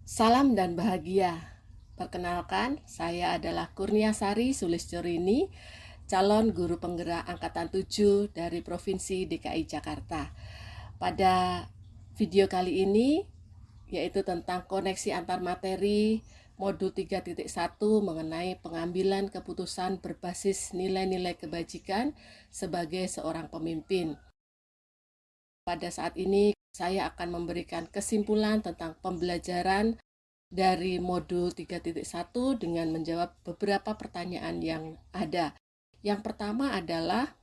Salam dan bahagia. Perkenalkan, saya adalah Kurniasari Sulistyorini, calon guru penggerak angkatan 7 dari Provinsi DKI Jakarta. Pada video kali ini, yaitu tentang koneksi antar materi modul 3.1 mengenai pengambilan keputusan berbasis nilai-nilai kebajikan sebagai seorang pemimpin. Pada saat ini, saya akan memberikan kesimpulan tentang pembelajaran dari modul 3.1 dengan menjawab beberapa pertanyaan yang ada. Yang pertama adalah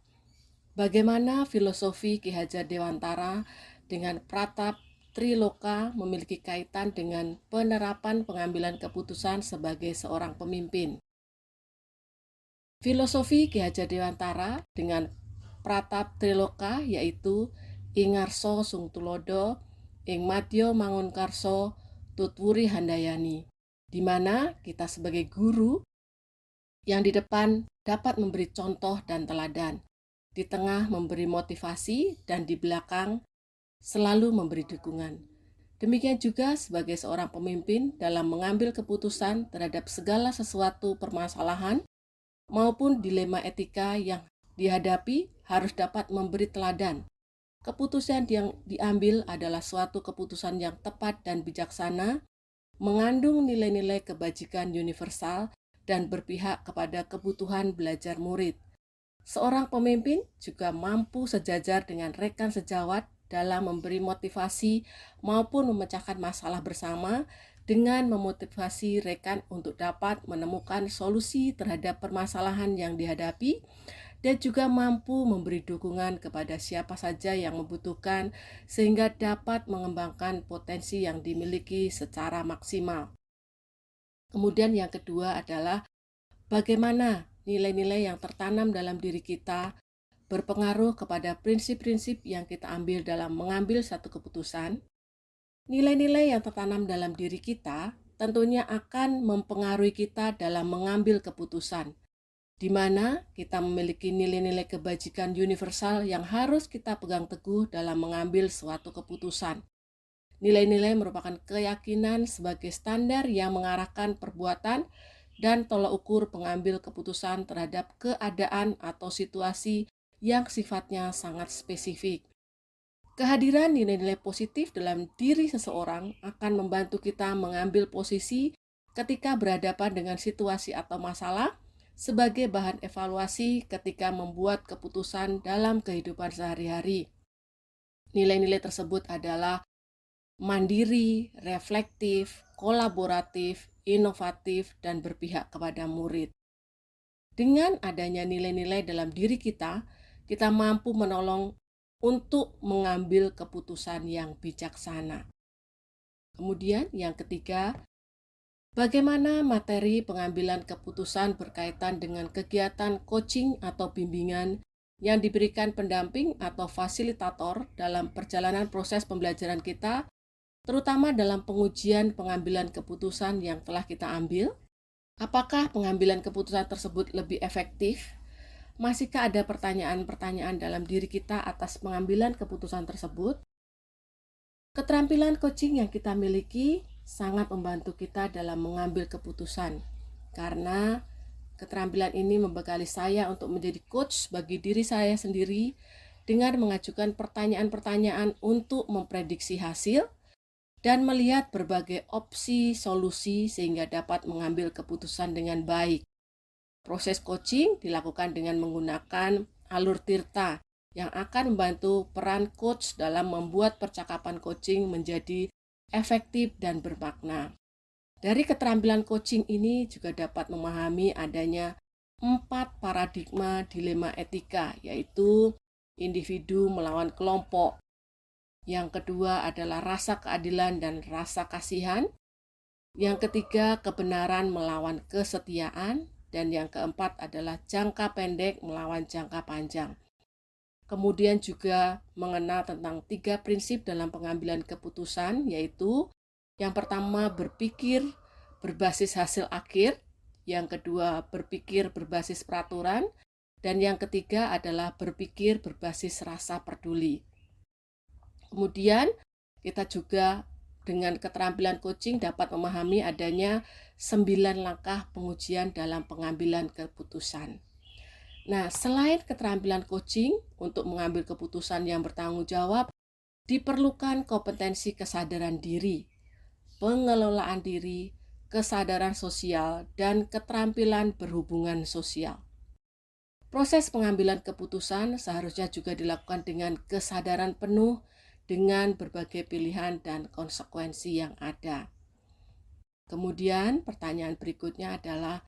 bagaimana filosofi Ki Hajar Dewantara dengan Pratap Triloka memiliki kaitan dengan penerapan pengambilan keputusan sebagai seorang pemimpin. Filosofi Ki Hajar Dewantara dengan Pratap Triloka yaitu Ingarso Sung Tulodo, Ing Madyo Mangunkarso, Tutwuri Handayani, di mana kita sebagai guru yang di depan dapat memberi contoh dan teladan, di tengah memberi motivasi, dan di belakang selalu memberi dukungan. Demikian juga sebagai seorang pemimpin dalam mengambil keputusan terhadap segala sesuatu permasalahan maupun dilema etika yang dihadapi harus dapat memberi teladan. Keputusan yang diambil adalah suatu keputusan yang tepat dan bijaksana, mengandung nilai-nilai kebajikan universal, dan berpihak kepada kebutuhan belajar murid. Seorang pemimpin juga mampu sejajar dengan rekan sejawat dalam memberi motivasi maupun memecahkan masalah bersama dengan memotivasi rekan untuk dapat menemukan solusi terhadap permasalahan yang dihadapi dan juga mampu memberi dukungan kepada siapa saja yang membutuhkan sehingga dapat mengembangkan potensi yang dimiliki secara maksimal. Kemudian yang kedua adalah bagaimana nilai-nilai yang tertanam dalam diri kita berpengaruh kepada prinsip-prinsip yang kita ambil dalam mengambil satu keputusan. Nilai-nilai yang tertanam dalam diri kita tentunya akan mempengaruhi kita dalam mengambil keputusan, di mana kita memiliki nilai-nilai kebajikan universal yang harus kita pegang teguh dalam mengambil suatu keputusan. Nilai-nilai merupakan keyakinan sebagai standar yang mengarahkan perbuatan dan tolak ukur pengambil keputusan terhadap keadaan atau situasi yang sifatnya sangat spesifik. Kehadiran nilai-nilai positif dalam diri seseorang akan membantu kita mengambil posisi ketika berhadapan dengan situasi atau masalah sebagai bahan evaluasi ketika membuat keputusan dalam kehidupan sehari-hari. Nilai-nilai tersebut adalah mandiri, reflektif, kolaboratif, inovatif, dan berpihak kepada murid. Dengan adanya nilai-nilai dalam diri kita mampu menolong untuk mengambil keputusan yang bijaksana. Kemudian yang ketiga, bagaimana materi pengambilan keputusan berkaitan dengan kegiatan coaching atau bimbingan yang diberikan pendamping atau fasilitator dalam perjalanan proses pembelajaran kita, terutama dalam pengujian pengambilan keputusan yang telah kita ambil. Apakah pengambilan keputusan tersebut lebih efektif? Masihkah ada pertanyaan-pertanyaan dalam diri kita atas pengambilan keputusan tersebut? Keterampilan coaching yang kita miliki sangat membantu kita dalam mengambil keputusan, karena keterampilan ini membekali saya untuk menjadi coach bagi diri saya sendiri dengan mengajukan pertanyaan-pertanyaan untuk memprediksi hasil dan melihat berbagai opsi solusi sehingga dapat mengambil keputusan dengan baik. Proses coaching dilakukan dengan menggunakan alur tirta yang akan membantu peran coach dalam membuat percakapan coaching menjadi efektif dan bermakna. Dari keterampilan coaching ini juga dapat memahami adanya 4 paradigma dilema etika, yaitu individu melawan kelompok. Yang kedua adalah rasa keadilan dan rasa kasihan. Yang ketiga, kebenaran melawan kesetiaan. Dan yang keempat adalah jangka pendek melawan jangka panjang. Kemudian juga mengenal tentang 3 prinsip dalam pengambilan keputusan, yaitu yang pertama berpikir berbasis hasil akhir, yang kedua berpikir berbasis peraturan, dan yang ketiga adalah berpikir berbasis rasa peduli. Kemudian kita juga dengan keterampilan coaching dapat memahami adanya 9 langkah pengujian dalam pengambilan keputusan. Nah, selain keterampilan coaching untuk mengambil keputusan yang bertanggung jawab, diperlukan kompetensi kesadaran diri, pengelolaan diri, kesadaran sosial, dan keterampilan berhubungan sosial. Proses pengambilan keputusan seharusnya juga dilakukan dengan kesadaran penuh dengan berbagai pilihan dan konsekuensi yang ada. Kemudian pertanyaan berikutnya adalah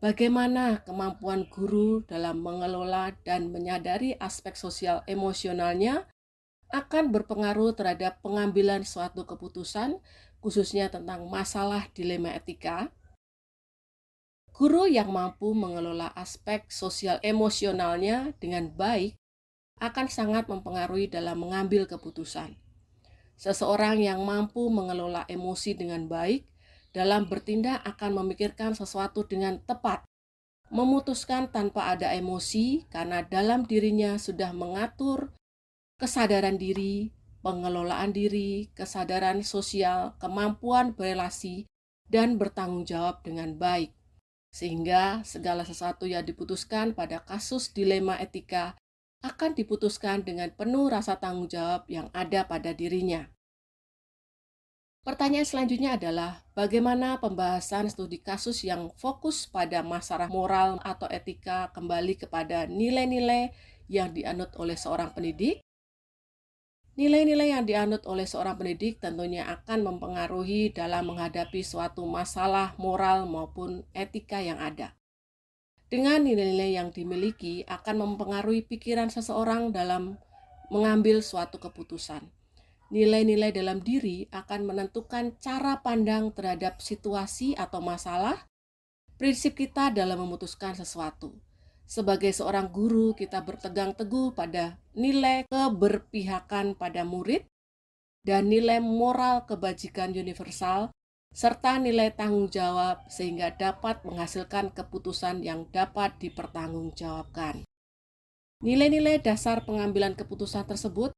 bagaimana kemampuan guru dalam mengelola dan menyadari aspek sosial emosionalnya akan berpengaruh terhadap pengambilan suatu keputusan, khususnya tentang masalah dilema etika. Guru yang mampu mengelola aspek sosial emosionalnya dengan baik akan sangat mempengaruhi dalam mengambil keputusan. Seseorang yang mampu mengelola emosi dengan baik dalam bertindak akan memikirkan sesuatu dengan tepat, memutuskan tanpa ada emosi karena dalam dirinya sudah mengatur kesadaran diri, pengelolaan diri, kesadaran sosial, kemampuan berelasi, dan bertanggung jawab dengan baik. Sehingga segala sesuatu yang diputuskan pada kasus dilema etika akan diputuskan dengan penuh rasa tanggung jawab yang ada pada dirinya. Pertanyaan selanjutnya adalah, bagaimana pembahasan studi kasus yang fokus pada masalah moral atau etika kembali kepada nilai-nilai yang dianut oleh seorang pendidik? Nilai-nilai yang dianut oleh seorang pendidik tentunya akan mempengaruhi dalam menghadapi suatu masalah moral maupun etika yang ada. Dengan nilai-nilai yang dimiliki akan mempengaruhi pikiran seseorang dalam mengambil suatu keputusan. Nilai-nilai dalam diri akan menentukan cara pandang terhadap situasi atau masalah, prinsip kita dalam memutuskan sesuatu. Sebagai seorang guru, kita berpegang teguh pada nilai keberpihakan pada murid dan nilai moral kebajikan universal, serta nilai tanggung jawab sehingga dapat menghasilkan keputusan yang dapat dipertanggungjawabkan. Nilai-nilai dasar pengambilan keputusan tersebut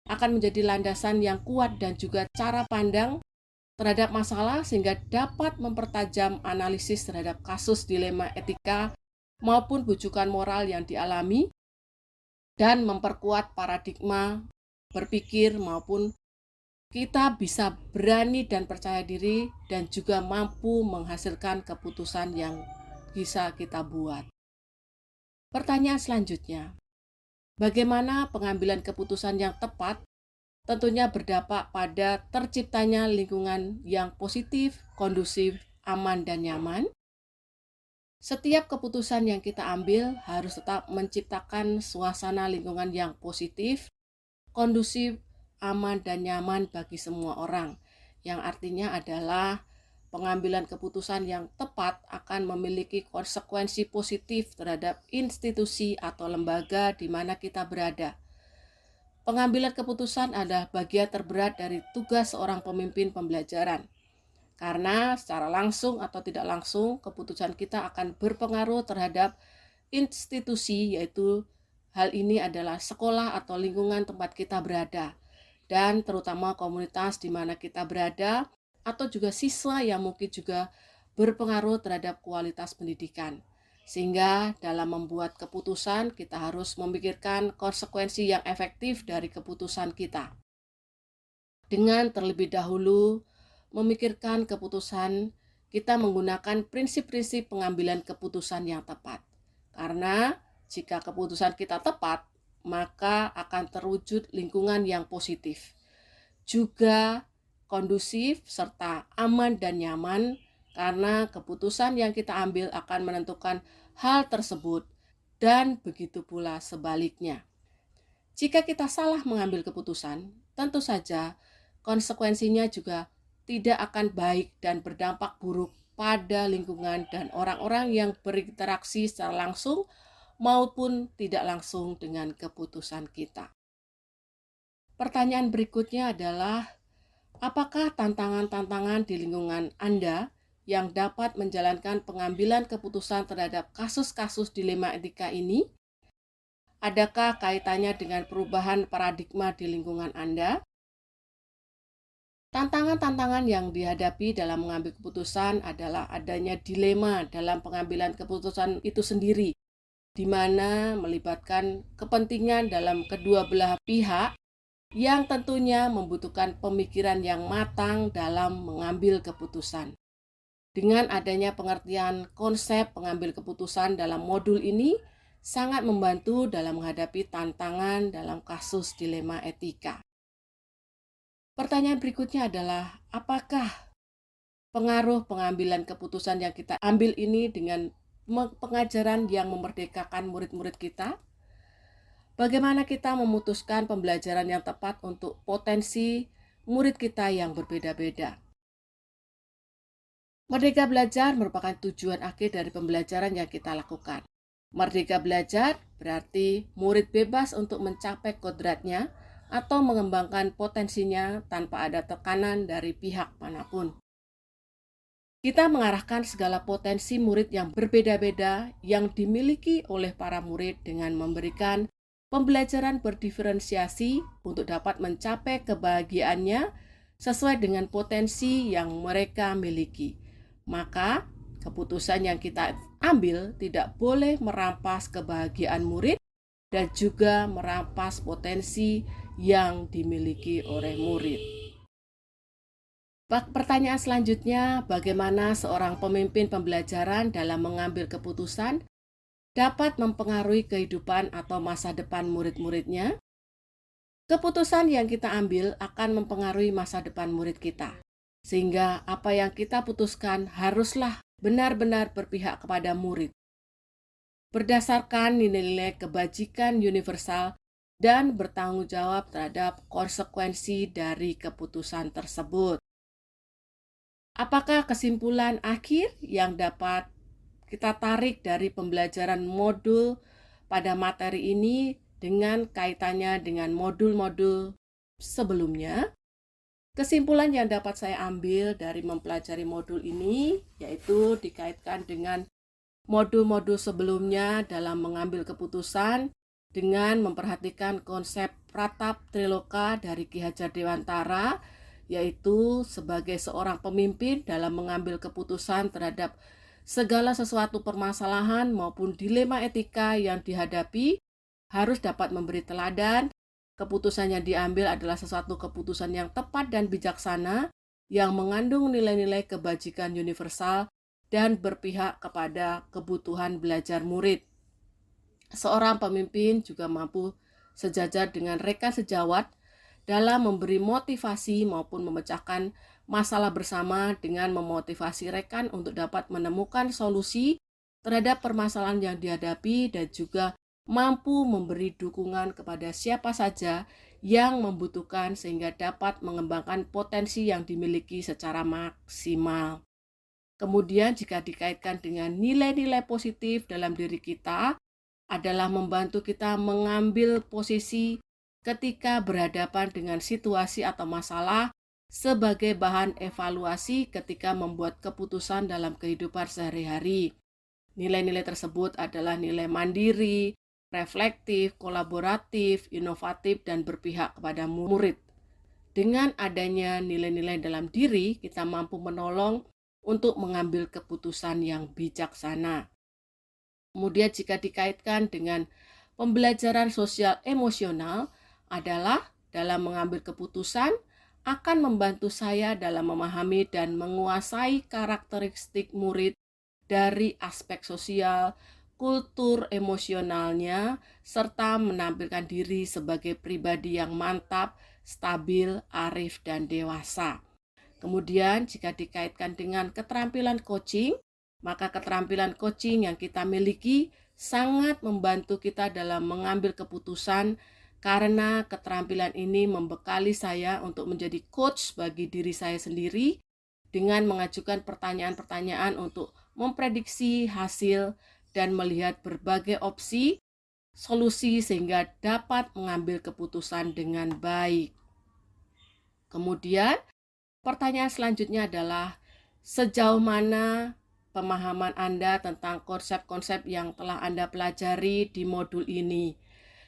akan menjadi landasan yang kuat dan juga cara pandang terhadap masalah sehingga dapat mempertajam analisis terhadap kasus dilema etika maupun bujukan moral yang dialami dan memperkuat paradigma berpikir maupun kita bisa berani dan percaya diri dan juga mampu menghasilkan keputusan yang bisa kita buat. Pertanyaan selanjutnya, bagaimana pengambilan keputusan yang tepat tentunya berdampak pada terciptanya lingkungan yang positif, kondusif, aman, dan nyaman? Setiap keputusan yang kita ambil harus tetap menciptakan suasana lingkungan yang positif, kondusif, aman, dan nyaman bagi semua orang. Yang artinya adalah pengambilan keputusan yang tepat akan memiliki konsekuensi positif terhadap institusi atau lembaga di mana kita berada. Pengambilan keputusan adalah bagian terberat dari tugas seorang pemimpin pembelajaran. Karena secara langsung atau tidak langsung, keputusan kita akan berpengaruh terhadap institusi, yaitu hal ini adalah sekolah atau lingkungan tempat kita berada, dan terutama komunitas di mana kita berada, atau juga siswa yang mungkin juga berpengaruh terhadap kualitas pendidikan. Sehingga dalam membuat keputusan, kita harus memikirkan konsekuensi yang efektif dari keputusan kita. Dengan terlebih dahulu memikirkan keputusan, kita menggunakan prinsip-prinsip pengambilan keputusan yang tepat. Karena jika keputusan kita tepat, maka akan terwujud lingkungan yang positif, juga kondusif serta aman dan nyaman, karena keputusan yang kita ambil akan menentukan hal tersebut dan begitu pula sebaliknya. Jika kita salah mengambil keputusan, tentu saja konsekuensinya juga tidak akan baik dan berdampak buruk pada lingkungan dan orang-orang yang berinteraksi secara langsung maupun tidak langsung dengan keputusan kita. Pertanyaan berikutnya adalah, apakah tantangan-tantangan di lingkungan Anda yang dapat menjalankan pengambilan keputusan terhadap kasus-kasus dilema etika ini? Adakah kaitannya dengan perubahan paradigma di lingkungan Anda? Tantangan-tantangan yang dihadapi dalam mengambil keputusan adalah adanya dilema dalam pengambilan keputusan itu sendiri, di mana melibatkan kepentingan dalam kedua belah pihak yang tentunya membutuhkan pemikiran yang matang dalam mengambil keputusan. Dengan adanya pengertian konsep pengambil keputusan dalam modul ini, sangat membantu dalam menghadapi tantangan dalam kasus dilema etika. Pertanyaan berikutnya adalah, apakah pengaruh pengambilan keputusan yang kita ambil ini dengan pengajaran yang memerdekakan murid-murid kita? Bagaimana kita memutuskan pembelajaran yang tepat untuk potensi murid kita yang berbeda-beda? Merdeka belajar merupakan tujuan akhir dari pembelajaran yang kita lakukan. Merdeka belajar berarti murid bebas untuk mencapai kodratnya atau mengembangkan potensinya tanpa ada tekanan dari pihak manapun. Kita mengarahkan segala potensi murid yang berbeda-beda yang dimiliki oleh para murid dengan memberikan pembelajaran berdiferensiasi untuk dapat mencapai kebahagiaannya sesuai dengan potensi yang mereka miliki. Maka, keputusan yang kita ambil tidak boleh merampas kebahagiaan murid dan juga merampas potensi yang dimiliki oleh murid. Pertanyaan selanjutnya, bagaimana seorang pemimpin pembelajaran dalam mengambil keputusan dapat mempengaruhi kehidupan atau masa depan murid-muridnya? Keputusan yang kita ambil akan mempengaruhi masa depan murid kita, sehingga apa yang kita putuskan haruslah benar-benar berpihak kepada murid, berdasarkan nilai-nilai kebajikan universal dan bertanggung jawab terhadap konsekuensi dari keputusan tersebut. Apakah kesimpulan akhir yang dapat kita tarik dari pembelajaran modul pada materi ini dengan kaitannya dengan modul-modul sebelumnya? Kesimpulan yang dapat saya ambil dari mempelajari modul ini yaitu dikaitkan dengan modul-modul sebelumnya dalam mengambil keputusan dengan memperhatikan konsep Pratap Triloka dari Ki Hajar Dewantara, yaitu sebagai seorang pemimpin dalam mengambil keputusan terhadap segala sesuatu permasalahan maupun dilema etika yang dihadapi harus dapat memberi teladan. Keputusan yang diambil adalah sesuatu keputusan yang tepat dan bijaksana yang mengandung nilai-nilai kebajikan universal dan berpihak kepada kebutuhan belajar murid. Seorang pemimpin juga mampu sejajar dengan rekan sejawat dalam memberi motivasi maupun memecahkan masalah bersama dengan memotivasi rekan untuk dapat menemukan solusi terhadap permasalahan yang dihadapi dan juga mampu memberi dukungan kepada siapa saja yang membutuhkan sehingga dapat mengembangkan potensi yang dimiliki secara maksimal. Kemudian jika dikaitkan dengan nilai-nilai positif dalam diri kita adalah membantu kita mengambil posisi ketika berhadapan dengan situasi atau masalah sebagai bahan evaluasi ketika membuat keputusan dalam kehidupan sehari-hari. Nilai-nilai tersebut adalah nilai mandiri, reflektif, kolaboratif, inovatif, dan berpihak kepada murid. Dengan adanya nilai-nilai dalam diri, kita mampu menolong untuk mengambil keputusan yang bijaksana. Kemudian jika dikaitkan dengan pembelajaran sosial emosional adalah dalam mengambil keputusan akan membantu saya dalam memahami dan menguasai karakteristik murid dari aspek sosial, kultur emosionalnya, serta menampilkan diri sebagai pribadi yang mantap, stabil, arif, dan dewasa. Kemudian jika dikaitkan dengan keterampilan coaching, maka keterampilan coaching yang kita miliki sangat membantu kita dalam mengambil keputusan karena keterampilan ini membekali saya untuk menjadi coach bagi diri saya sendiri dengan mengajukan pertanyaan-pertanyaan untuk memprediksi hasil dan melihat berbagai opsi solusi sehingga dapat mengambil keputusan dengan baik. Kemudian pertanyaan selanjutnya adalah sejauh mana pemahaman Anda tentang konsep-konsep yang telah Anda pelajari di modul ini,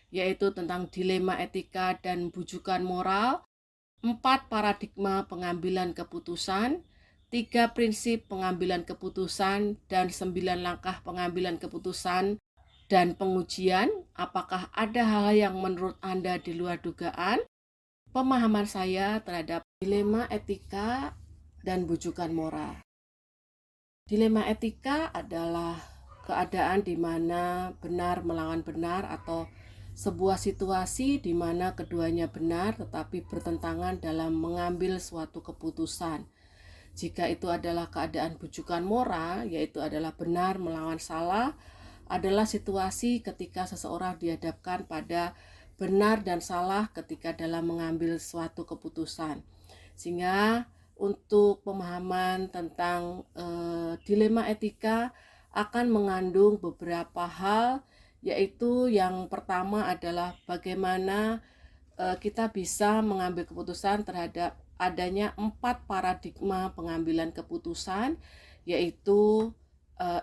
yaitu tentang dilema etika dan bujukan moral, 4 paradigma pengambilan keputusan, 3 prinsip pengambilan keputusan, dan 9 langkah pengambilan keputusan dan pengujian. Apakah ada hal yang menurut Anda di luar dugaan? Pemahaman saya terhadap dilema etika dan bujukan moral. Dilema etika adalah keadaan di mana benar melawan benar atau sebuah situasi di mana keduanya benar tetapi bertentangan dalam mengambil suatu keputusan. Jika itu adalah keadaan bujukan moral, yaitu adalah benar melawan salah, adalah situasi ketika seseorang dihadapkan pada benar dan salah ketika dalam mengambil suatu keputusan. Sehingga untuk pemahaman tentang dilema etika akan mengandung beberapa hal, yaitu yang pertama adalah bagaimana kita bisa mengambil keputusan terhadap adanya 4 paradigma pengambilan keputusan, yaitu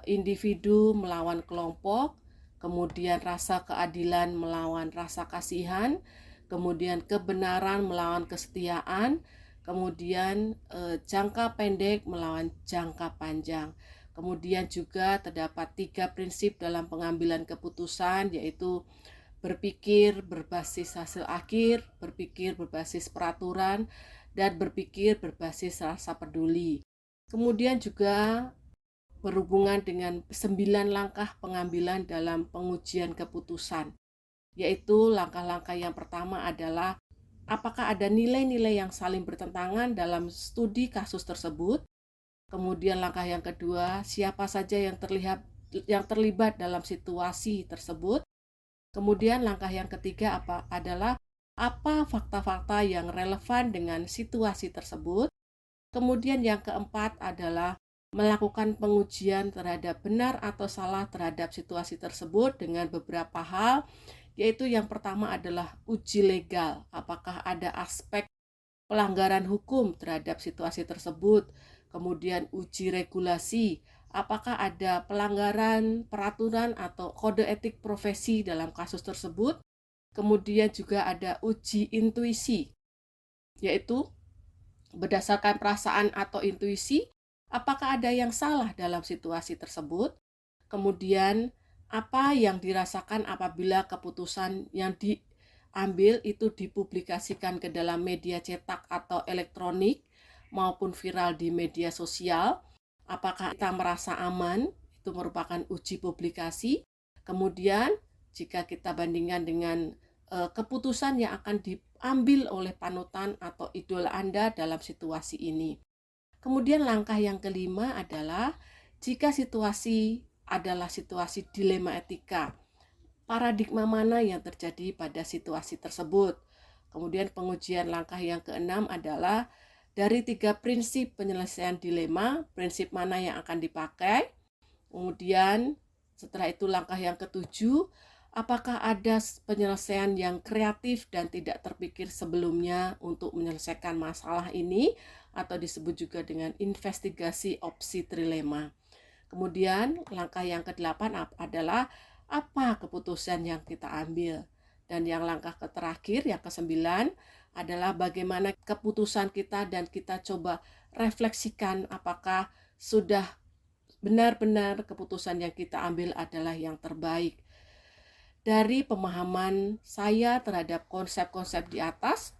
individu melawan kelompok, kemudian rasa keadilan melawan rasa kasihan, kemudian kebenaran melawan kesetiaan, kemudian jangka pendek melawan jangka panjang. Kemudian juga terdapat 3 prinsip dalam pengambilan keputusan, yaitu berpikir berbasis hasil akhir, berpikir berbasis peraturan, dan berpikir berbasis rasa peduli. Kemudian juga berhubungan dengan 9 langkah pengambilan dalam pengujian keputusan, yaitu langkah-langkah yang pertama adalah apakah ada nilai-nilai yang saling bertentangan dalam studi kasus tersebut. Kemudian langkah yang kedua, siapa saja yang terlibat dalam situasi tersebut. Kemudian langkah yang ketiga adalah apa fakta-fakta yang relevan dengan situasi tersebut. Kemudian yang keempat adalah melakukan pengujian terhadap benar atau salah terhadap situasi tersebut dengan beberapa hal, yaitu yang pertama adalah uji legal. Apakah ada aspek pelanggaran hukum terhadap situasi tersebut. Kemudian uji regulasi, apakah ada pelanggaran peraturan atau kode etik profesi dalam kasus tersebut. Kemudian juga ada uji intuisi, yaitu berdasarkan perasaan atau intuisi, apakah ada yang salah dalam situasi tersebut. Kemudian apa yang dirasakan apabila keputusan yang diambil itu dipublikasikan ke dalam media cetak atau elektronik maupun viral di media sosial. Apakah kita merasa aman? Itu merupakan uji publikasi. Kemudian jika kita bandingkan dengan keputusan yang akan diambil oleh panutan atau idola Anda dalam situasi ini. Kemudian langkah yang kelima adalah jika situasi adalah situasi dilema etika, paradigma mana yang terjadi pada situasi tersebut. Kemudian pengujian langkah yang keenam adalah dari 3 prinsip penyelesaian dilema, prinsip mana yang akan dipakai. Kemudian setelah itu langkah yang ketujuh, apakah ada penyelesaian yang kreatif dan tidak terpikir sebelumnya untuk menyelesaikan masalah ini, atau disebut juga dengan investigasi opsi trilema. Kemudian langkah yang kedelapan adalah apa keputusan yang kita ambil. Dan yang langkah terakhir, yang kesembilan, adalah bagaimana keputusan kita dan kita coba refleksikan apakah sudah benar-benar keputusan yang kita ambil adalah yang terbaik. Dari pemahaman saya terhadap konsep-konsep di atas,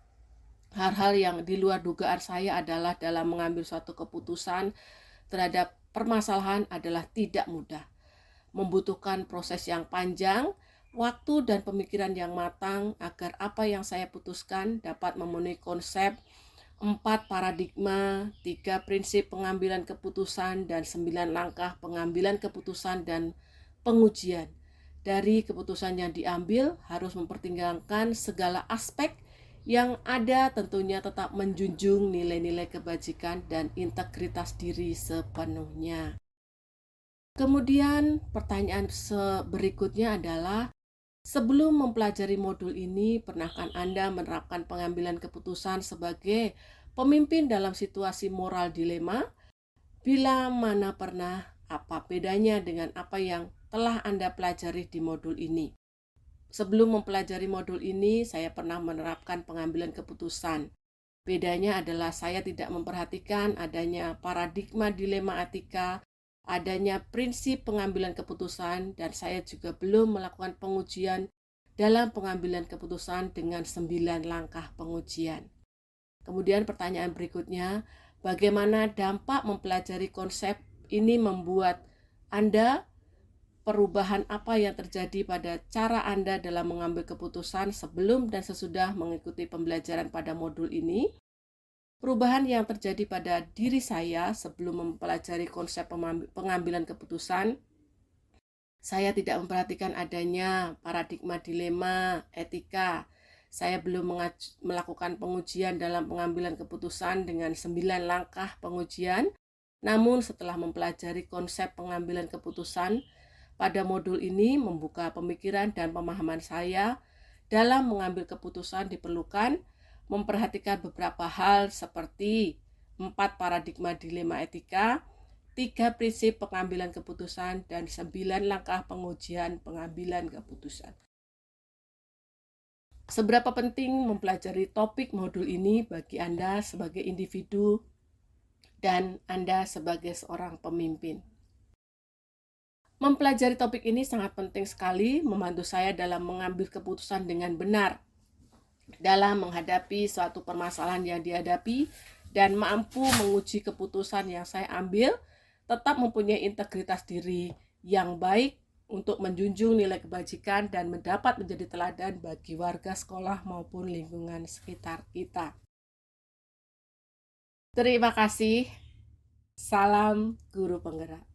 hal-hal yang di luar dugaan saya adalah dalam mengambil suatu keputusan terhadap permasalahan adalah tidak mudah. Membutuhkan proses yang panjang, waktu dan pemikiran yang matang agar apa yang saya putuskan dapat memenuhi konsep 4 paradigma, 3 prinsip pengambilan keputusan, dan 9 langkah pengambilan keputusan dan pengujian. Dari keputusan yang diambil harus mempertimbangkan segala aspek yang ada, tentunya tetap menjunjung nilai-nilai kebajikan dan integritas diri sepenuhnya. Kemudian pertanyaan berikutnya adalah, sebelum mempelajari modul ini, pernahkah Anda menerapkan pengambilan keputusan sebagai pemimpin dalam situasi moral dilema? Bila mana pernah, apa bedanya dengan apa yang telah Anda pelajari di modul ini? Sebelum mempelajari modul ini, saya pernah menerapkan pengambilan keputusan. Bedanya adalah saya tidak memperhatikan adanya paradigma dilema etika, adanya prinsip pengambilan keputusan, dan saya juga belum melakukan pengujian dalam pengambilan keputusan dengan 9 langkah pengujian. Kemudian pertanyaan berikutnya, bagaimana dampak mempelajari konsep ini membuat Anda, perubahan apa yang terjadi pada cara Anda dalam mengambil keputusan sebelum dan sesudah mengikuti pembelajaran pada modul ini? Perubahan yang terjadi pada diri saya sebelum mempelajari konsep pengambilan keputusan, saya tidak memperhatikan adanya paradigma dilema etika. Saya belum melakukan pengujian dalam pengambilan keputusan dengan 9 langkah pengujian. Namun setelah mempelajari konsep pengambilan keputusan, pada modul ini membuka pemikiran dan pemahaman saya dalam mengambil keputusan diperlukan memperhatikan beberapa hal seperti 4 paradigma dilema etika, 3 prinsip pengambilan keputusan, dan 9 langkah pengujian pengambilan keputusan. Seberapa penting mempelajari topik modul ini bagi Anda sebagai individu dan Anda sebagai seorang pemimpin? Mempelajari topik ini sangat penting sekali membantu saya dalam mengambil keputusan dengan benar dalam menghadapi suatu permasalahan yang dihadapi dan mampu menguji keputusan yang saya ambil, tetap mempunyai integritas diri yang baik untuk menjunjung nilai kebajikan dan mendapat menjadi teladan bagi warga sekolah maupun lingkungan sekitar kita. Terima kasih. Salam Guru Penggerak.